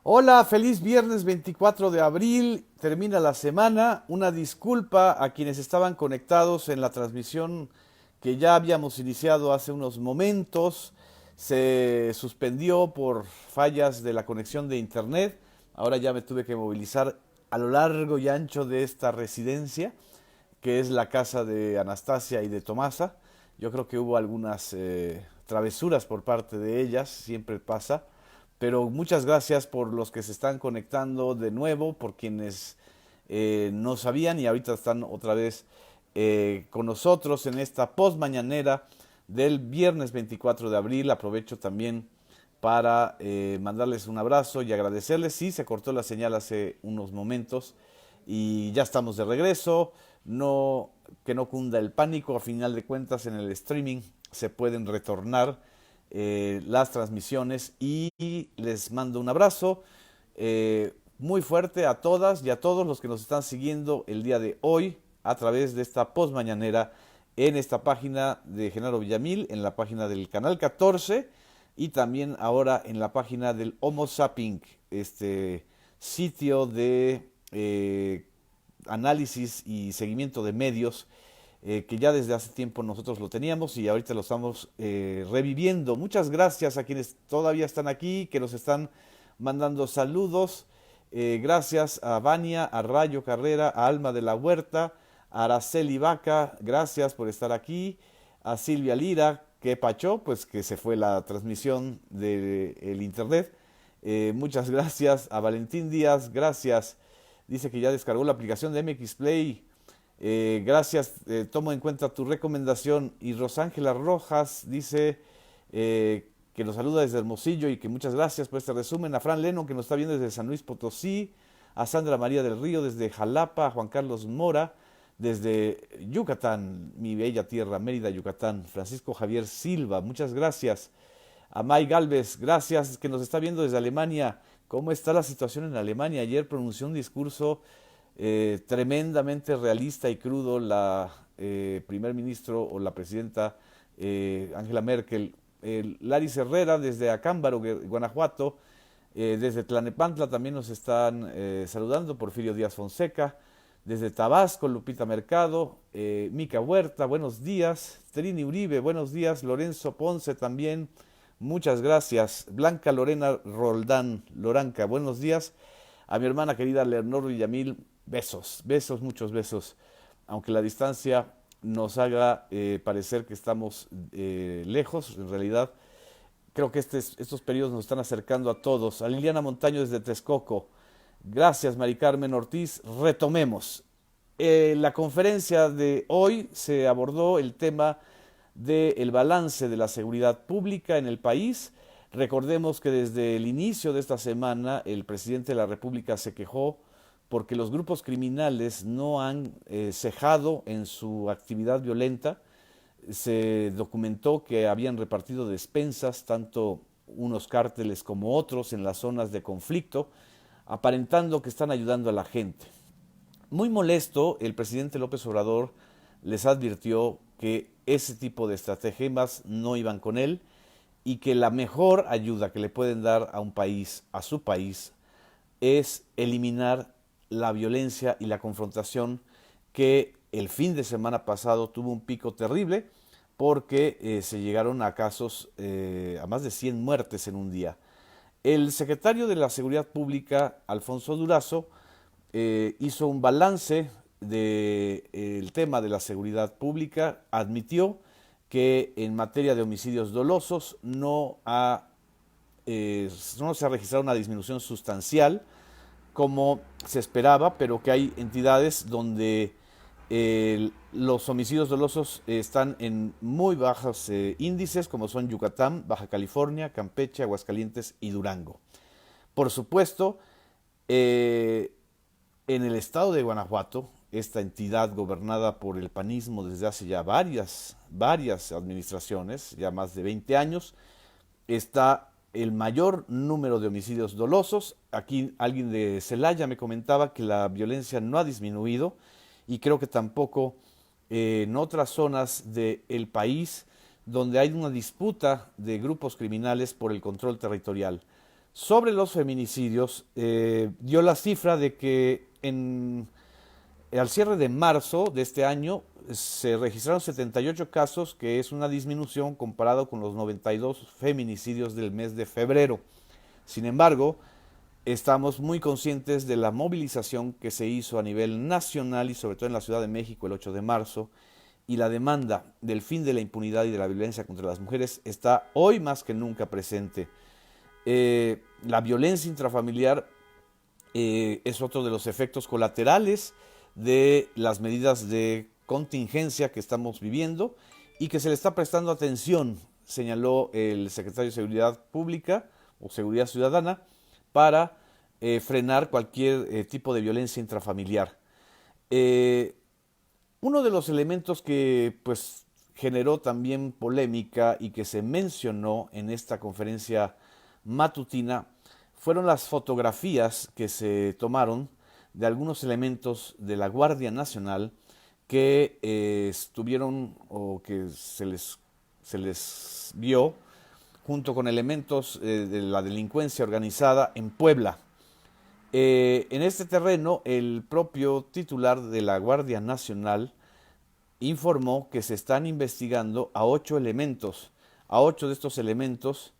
Hola, feliz viernes 24 de abril. Termina la semana. Una disculpa a quienes estaban conectados en la transmisión que ya habíamos iniciado hace unos momentos. Se suspendió por fallas de la conexión de internet. Ahora ya me tuve que movilizar a lo largo y ancho de esta residencia, que es la casa de Anastasia y de Tomasa. Yo creo que hubo algunas travesuras por parte de ellas, siempre pasa, pero muchas gracias por los que se están conectando de nuevo, por quienes no sabían y ahorita están otra vez con nosotros en esta post mañanera del viernes 24 de abril. Aprovecho también para mandarles un abrazo y agradecerles. Sí, se cortó la señal hace unos momentos y ya estamos de regreso. No, que no cunda el pánico, a final de cuentas en el streaming se pueden retornar las transmisiones y les mando un abrazo muy fuerte a todas y a todos los que nos están siguiendo el día de hoy a través de esta post mañanera en esta página de Genaro Villamil, en la página del canal 14 y también ahora en la página del Homo Zapping, este sitio de análisis y seguimiento de medios que ya desde hace tiempo nosotros lo teníamos y ahorita lo estamos reviviendo. Muchas gracias a quienes todavía están aquí, que nos están mandando saludos. Gracias a Vania, a Rayo Carrera, a Alma de la Huerta, a Araceli Vaca, gracias por estar aquí. A Silvia Lira, que pachó, pues que se fue la transmisión del internet. Muchas gracias a Valentín Díaz, gracias. Dice que ya descargó la aplicación de MX Play. Gracias, tomo en cuenta tu recomendación. Y Rosángela Rojas dice que nos saluda desde Hermosillo y que muchas gracias por este resumen. A Fran Leno, que nos está viendo desde San Luis Potosí. A Sandra María del Río desde Jalapa. A Juan Carlos Mora desde Yucatán, mi bella tierra, Mérida, Yucatán. Francisco Javier Silva, muchas gracias. A May Galvez, gracias, que nos está viendo desde Alemania. ¿Cómo está la situación en Alemania? Ayer pronunció un discurso tremendamente realista y crudo la primer ministro o la presidenta Angela Merkel. Laris Herrera desde Acámbaro, Guanajuato. Desde Tlanepantla también nos están saludando. Porfirio Díaz Fonseca. Desde Tabasco, Lupita Mercado. Mica Huerta, buenos días. Trini Uribe, buenos días. Lorenzo Ponce también. Muchas gracias. Blanca Lorena Roldán, Loranca, buenos días. A mi hermana querida Leonor Villamil, besos, besos, muchos besos. Aunque la distancia nos haga parecer que estamos lejos, en realidad creo que estos periodos nos están acercando a todos. A Liliana Montaño desde Texcoco, gracias Mari Carmen Ortiz. Retomemos. La conferencia de hoy se abordó el tema del balance de la seguridad pública en el país. Recordemos que desde el inicio de esta semana el presidente de la República se quejó porque los grupos criminales no han cejado en su actividad violenta. Se documentó que habían repartido despensas, tanto unos cárteles como otros, en las zonas de conflicto, aparentando que están ayudando a la gente. Muy molesto, el presidente López Obrador les advirtió que ese tipo de estratagemas no iban con él y que la mejor ayuda que le pueden dar a un país, a su país, es eliminar la violencia y la confrontación que el fin de semana pasado tuvo un pico terrible porque se llegaron a casos, a más de 100 muertes en un día. El secretario de la Seguridad Pública, Alfonso Durazo, hizo un balance del tema de la seguridad pública, admitió que en materia de homicidios dolosos no se ha registrado una disminución sustancial como se esperaba, pero que hay entidades donde los homicidios dolosos están en muy bajos índices, como son Yucatán, Baja California, Campeche, Aguascalientes y Durango. Por supuesto, en el estado de Guanajuato, esta entidad gobernada por el panismo desde hace ya varias administraciones, ya más de 20 años, está el mayor número de homicidios dolosos. Aquí alguien de Celaya me comentaba que la violencia no ha disminuido y creo que tampoco en otras zonas del país donde hay una disputa de grupos criminales por el control territorial. Sobre los feminicidios, dio la cifra de que al cierre de marzo de este año se registraron 78 casos, que es una disminución comparado con los 92 feminicidios del mes de febrero. Sin embargo, estamos muy conscientes de la movilización que se hizo a nivel nacional y sobre todo en la Ciudad de México el 8 de marzo, y la demanda del fin de la impunidad y de la violencia contra las mujeres está hoy más que nunca presente. La violencia intrafamiliar es otro de los efectos colaterales de las medidas de contingencia que estamos viviendo y que se le está prestando atención, señaló el secretario de Seguridad Pública o Seguridad Ciudadana, para frenar cualquier tipo de violencia intrafamiliar. Uno de los elementos que pues generó también polémica y que se mencionó en esta conferencia matutina fueron las fotografías que se tomaron de algunos elementos de la Guardia Nacional que estuvieron o que se les vio junto con elementos de la delincuencia organizada en Puebla. En este terreno, el propio titular de la Guardia Nacional informó que se están investigando a 8 elementos, a 8 de estos elementos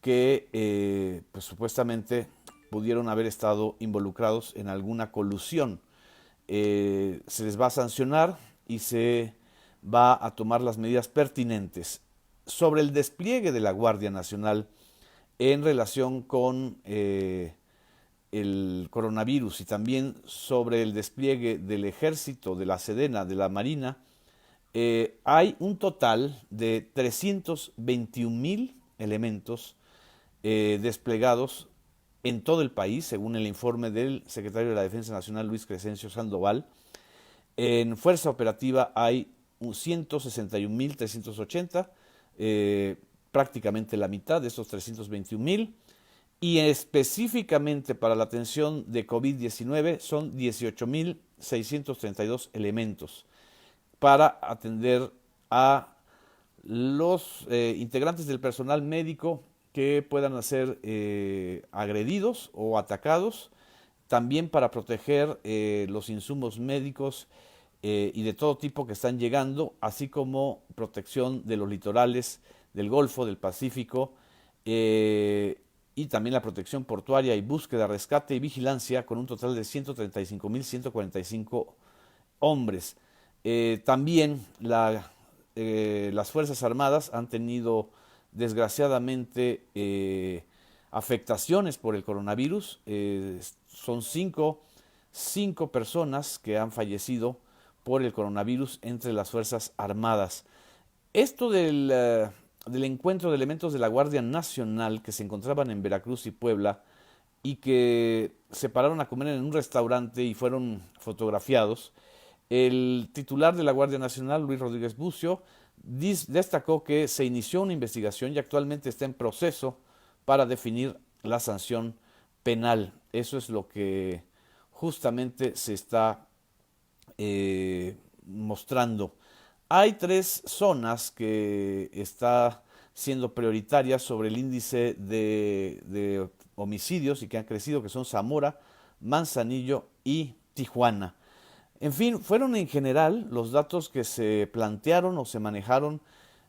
que pues supuestamente pudieron haber estado involucrados en alguna colusión. Se les va a sancionar y se va a tomar las medidas pertinentes. Sobre el despliegue de la Guardia Nacional en relación con el coronavirus y también sobre el despliegue del Ejército, de la Sedena, de la Marina, hay un total de 321,000 elementos desplegados en todo el país, según el informe del secretario de la Defensa Nacional, Luis Crescencio Sandoval. En fuerza operativa hay 161,380, prácticamente la mitad de esos 321,000, y específicamente para la atención de COVID-19 son 18,632 elementos para atender a los integrantes del personal médico que puedan ser agredidos o atacados, también para proteger los insumos médicos y de todo tipo que están llegando, así como protección de los litorales del Golfo, del Pacífico, y también la protección portuaria y búsqueda, rescate y vigilancia, con un total de 135,145 hombres. También las Fuerzas Armadas han tenido desgraciadamente afectaciones por el coronavirus. Son cinco personas que han fallecido por el coronavirus entre las Fuerzas Armadas. Esto del encuentro de elementos de la Guardia Nacional que se encontraban en Veracruz y Puebla y que se pararon a comer en un restaurante y fueron fotografiados, el titular de la Guardia Nacional, Luis Rodríguez Bucio, destacó que se inició una investigación y actualmente está en proceso para definir la sanción penal. Eso es lo que justamente se está mostrando. Hay 3 zonas que están siendo prioritarias sobre el índice de homicidios y que han crecido, que son Zamora, Manzanillo y Tijuana. En fin, fueron en general los datos que se plantearon o se manejaron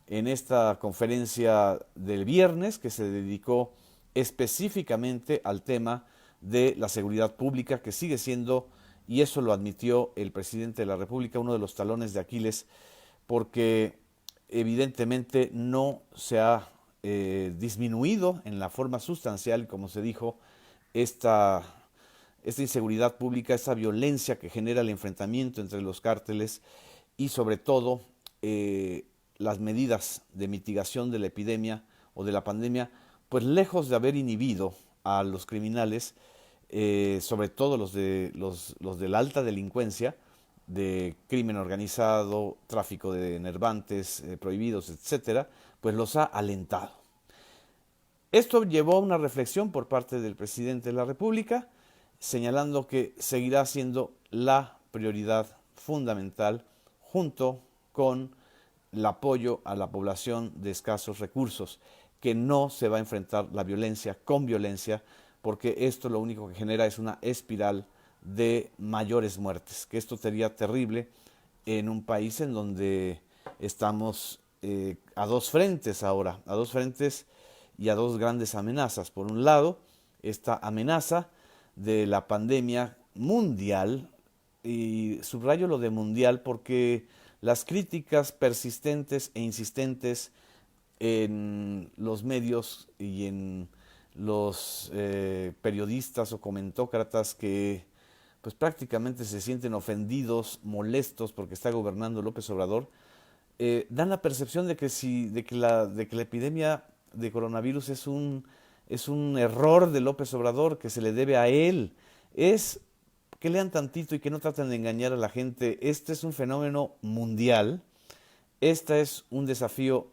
en esta conferencia del viernes, que se dedicó específicamente al tema de la seguridad pública, que sigue siendo, y eso lo admitió el presidente de la República, uno de los talones de Aquiles, porque evidentemente no se ha disminuido en la forma sustancial, como se dijo, esta inseguridad pública, esta violencia que genera el enfrentamiento entre los cárteles y sobre todo las medidas de mitigación de la epidemia o de la pandemia, pues lejos de haber inhibido a los criminales, sobre todo los de la alta delincuencia, de crimen organizado, tráfico de enervantes prohibidos, etcétera, pues los ha alentado. Esto llevó a una reflexión por parte del presidente de la República, señalando que seguirá siendo la prioridad fundamental junto con el apoyo a la población de escasos recursos. que no se va a enfrentar la violencia con violencia, porque esto lo único que genera es una espiral de mayores muertes, que esto sería terrible en un país en donde estamos a dos frentes ahora, a dos frentes y a dos grandes amenazas. Por un lado, esta amenaza de la pandemia mundial, y subrayo lo de mundial porque las críticas persistentes e insistentes en los medios y en los periodistas o comentócratas que pues prácticamente se sienten ofendidos, molestos porque está gobernando López Obrador, dan la percepción de que de que la epidemia de coronavirus es un error de López Obrador que se le debe a él. Es que lean tantito y que no traten de engañar a la gente. Este es un fenómeno mundial, este es un desafío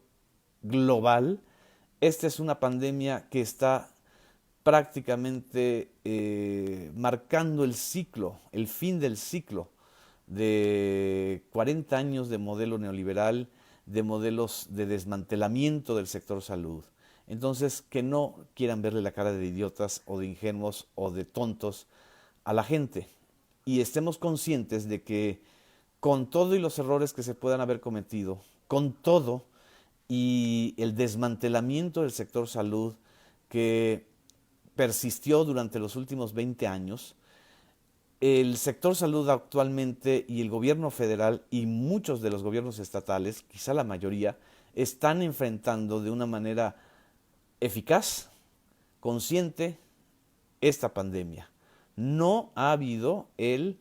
global, esta es una pandemia que está prácticamente marcando el ciclo, el fin del ciclo de 40 años de modelo neoliberal, de modelos de desmantelamiento del sector salud. Entonces, que no quieran verle la cara de idiotas o de ingenuos o de tontos a la gente. Y estemos conscientes de que con todo y los errores que se puedan haber cometido, con todo y el desmantelamiento del sector salud que persistió durante los últimos 20 años, el sector salud actualmente y el gobierno federal y muchos de los gobiernos estatales, quizá la mayoría, están enfrentando de una manera eficaz, consciente, esta pandemia. No ha habido el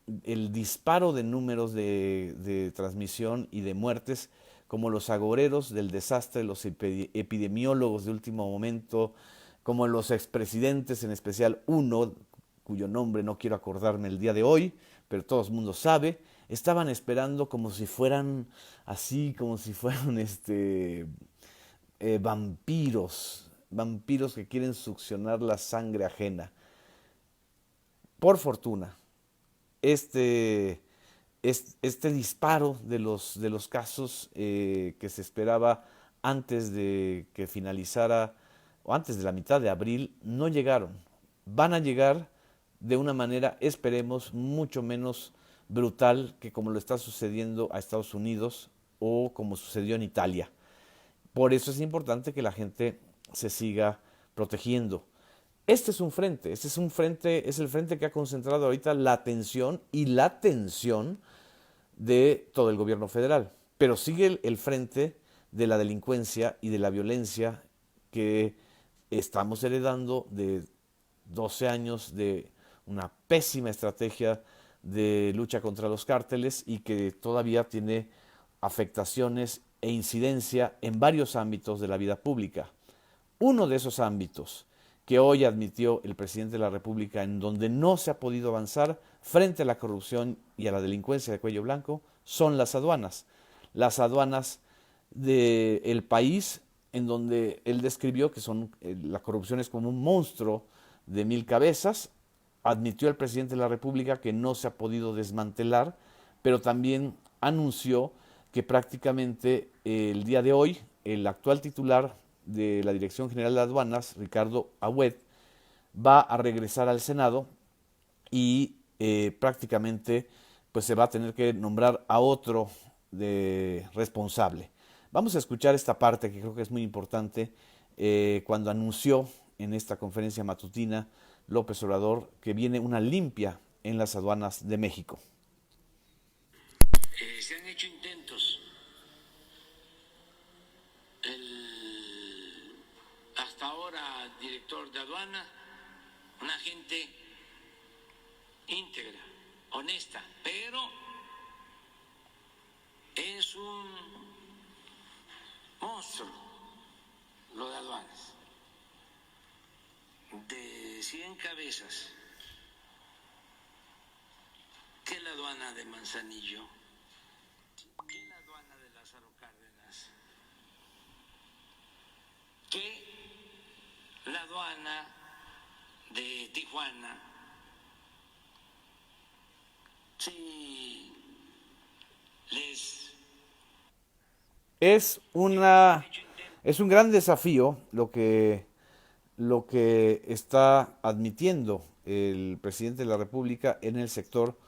disparo de números de transmisión y de muertes como los agoreros del desastre, los epidemiólogos de último momento, como los expresidentes, en especial uno, cuyo nombre no quiero acordarme el día de hoy, pero todo el mundo sabe, estaban esperando como si fueran así, como si fueran vampiros, vampiros que quieren succionar la sangre ajena. Por fortuna, este, este disparo de los casos que se esperaba antes de que finalizara o antes de la mitad de abril no llegaron. Van a llegar de una manera, esperemos, mucho menos brutal que como lo está sucediendo a Estados Unidos o como sucedió en Italia. Por eso es importante que la gente se siga protegiendo. Este es un frente, es el frente que ha concentrado ahorita la atención y la tensión de todo el gobierno federal. Pero sigue el frente de la delincuencia y de la violencia que estamos heredando de 12 años de una pésima estrategia de lucha contra los cárteles y que todavía tiene afectaciones e incidencia en varios ámbitos de la vida pública. Uno de esos ámbitos que hoy admitió el presidente de la República en donde no se ha podido avanzar frente a la corrupción y a la delincuencia de cuello blanco son las aduanas. Las aduanas del país en donde él describió que son la corrupción es como un monstruo de 1000 cabezas. Admitió el presidente de la República que no se ha podido desmantelar, pero también anunció que prácticamente el día de hoy el actual titular de la Dirección General de Aduanas, Ricardo Agüed, va a regresar al Senado y prácticamente pues se va a tener que nombrar a otro responsable. Vamos a escuchar esta parte que creo que es muy importante cuando anunció en esta conferencia matutina López Obrador que viene una limpia en las aduanas de México. Se han hecho intentos. Hasta ahora director de aduana, una gente íntegra, honesta, pero es un monstruo lo de aduanas. De 100 cabezas, que la aduana de Manzanillo, que la aduana de Lázaro Cárdenas, que la aduana de Tijuana. Si les Es un gran desafío lo que está admitiendo el presidente de la República en el sector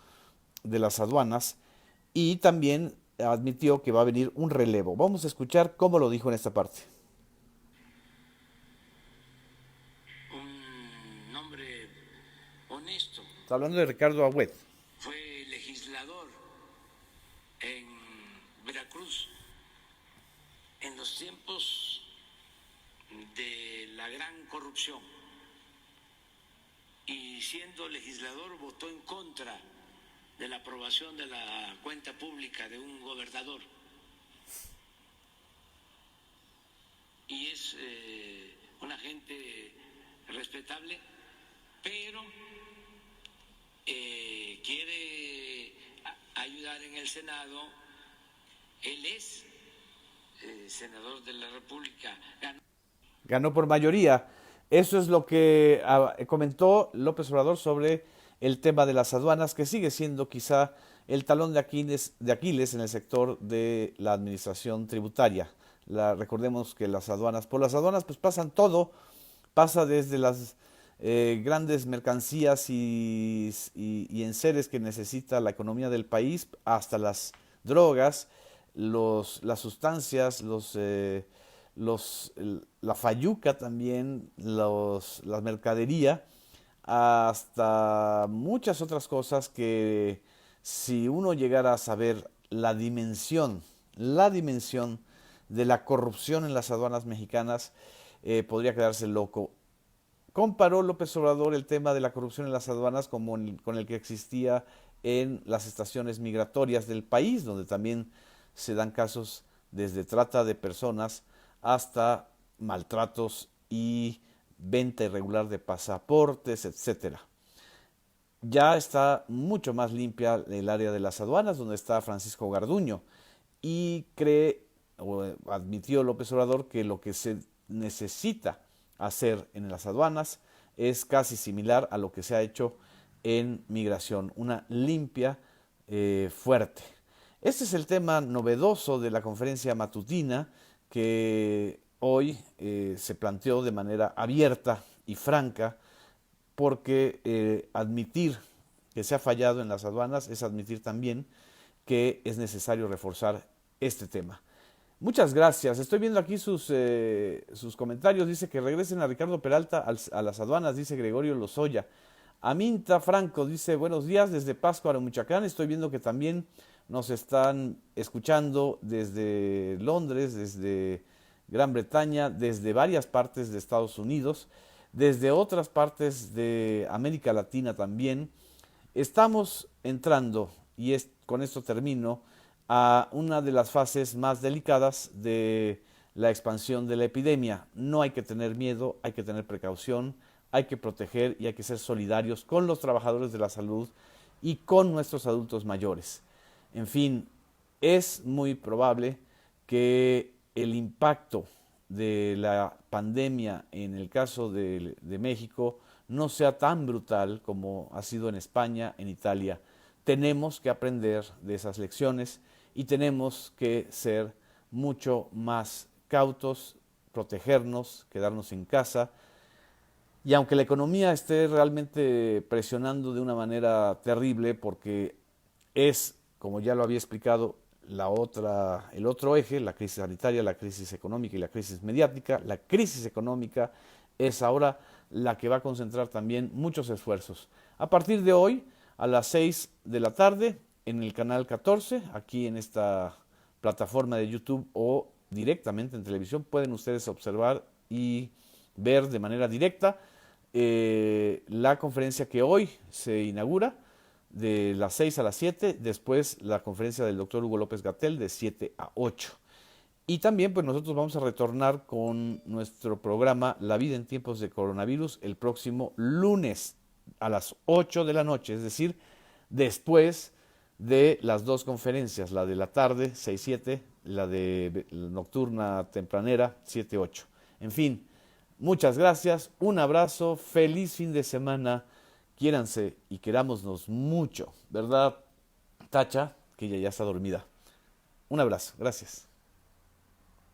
de las aduanas y también admitió que va a venir un relevo. Vamos a escuchar cómo lo dijo en esta parte. Un hombre honesto, Está hablando de Ricardo Agüed. fue legislador en Veracruz en los tiempos de la gran corrupción y siendo legislador votó en contra de la aprobación de la cuenta pública de un gobernador y es una gente respetable, pero quiere ayudar en el Senado. Él es senador de la República. Ganó por mayoría. Eso es lo que comentó López Obrador sobre el tema de las aduanas, que sigue siendo quizá el talón de Aquiles en el sector de la administración tributaria. Recordemos que por las aduanas pues pasan todo, pasa desde las grandes mercancías y enseres que necesita la economía del país hasta las drogas, las sustancias, la fayuca también, la mercadería, hasta muchas otras cosas que si uno llegara a saber la dimensión de la corrupción en las aduanas mexicanas, podría quedarse loco. Comparó López Obrador el tema de la corrupción en las aduanas con el que existía en las estaciones migratorias del país, donde también se dan casos desde trata de personas hasta maltratos y venta irregular de pasaportes, etcétera. Ya está mucho más limpia el área de las aduanas, donde está Francisco Garduño, y admitió López Obrador que lo que se necesita hacer en las aduanas es casi similar a lo que se ha hecho en migración, una limpia fuerte. Este es el tema novedoso de la conferencia matutina que hoy se planteó de manera abierta y franca, porque admitir que se ha fallado en las aduanas es admitir también que es necesario reforzar este tema. Muchas gracias. Estoy viendo aquí sus comentarios. Dice que regresen a Ricardo Peralta a las aduanas, dice Gregorio Lozoya. Aminta Franco dice, buenos días desde Pátzcuaro, Michoacán. Estoy viendo que también nos están escuchando desde Londres, desde Gran Bretaña, desde varias partes de Estados Unidos, desde otras partes de América Latina también. Estamos entrando, y con esto termino, a una de las fases más delicadas de la expansión de la epidemia. No hay que tener miedo, hay que tener precaución, hay que proteger y hay que ser solidarios con los trabajadores de la salud y con nuestros adultos mayores. En fin, es muy probable que el impacto de la pandemia en el caso de México no sea tan brutal como ha sido en España, en Italia. Tenemos que aprender de esas lecciones y tenemos que ser mucho más cautos, protegernos, quedarnos en casa. Y aunque la economía esté realmente presionando de una manera terrible, porque es, como ya lo había explicado, el otro eje, la crisis sanitaria, la crisis económica y la crisis mediática, la crisis económica es ahora la que va a concentrar también muchos esfuerzos. A partir de hoy, a las 6 de la tarde, en el canal 14, aquí en esta plataforma de YouTube o directamente en televisión, pueden ustedes observar y ver de manera directa la conferencia que hoy se inaugura de las 6 a las 7, después la conferencia del doctor Hugo López-Gatell de 7 a 8. Y también pues nosotros vamos a retornar con nuestro programa La Vida en Tiempos de Coronavirus el próximo lunes a las 8 de la noche, es decir, después de las dos conferencias, la de la tarde 6-7, la de nocturna tempranera 7-8. En fin, muchas gracias, un abrazo, feliz fin de semana, quiéranse y querámonos mucho, ¿verdad, Tacha? Que ella ya está dormida. Un abrazo, gracias.